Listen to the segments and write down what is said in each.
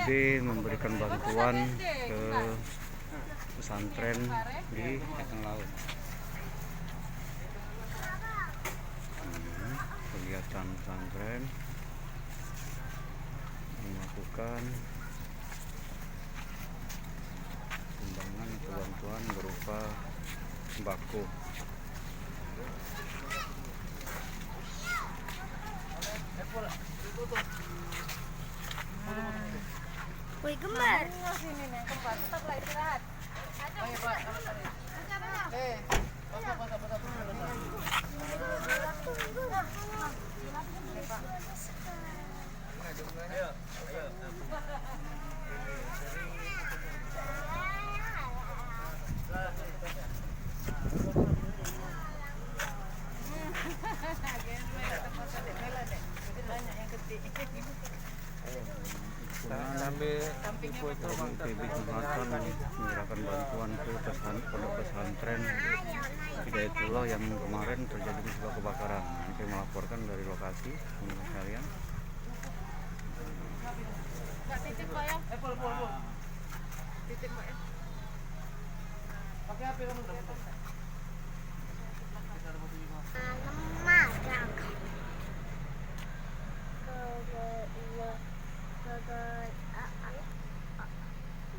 IPB memberikan bantuan ke pesantren di Etang Laut. Kegiatan pesantren melakukan sumbangan atau bantuan berupa sembako. Woi gemar. IPB Jumatan menyerahkan bantuan ke pondok pesantren Hidayatullah yang kemarin terjadi musibah kebakaran. Saya melaporkan dari lokasi teman sekalian.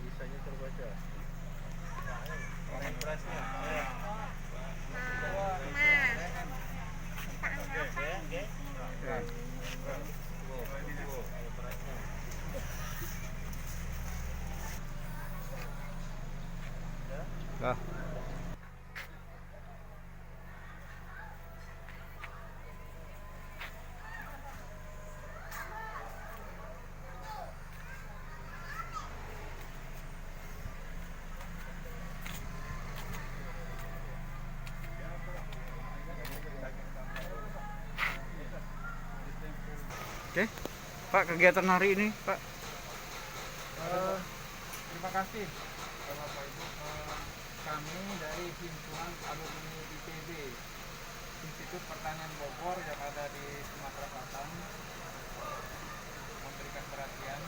Bisanya terbaca. Nah. Oke, Pak, kegiatan hari ini, Pak. Terima kasih Bapak Ibu. Kami dari himpunan alumni IPB Institut Pertanian Bogor yang ada di Sumatera Selatan memberikan perhatian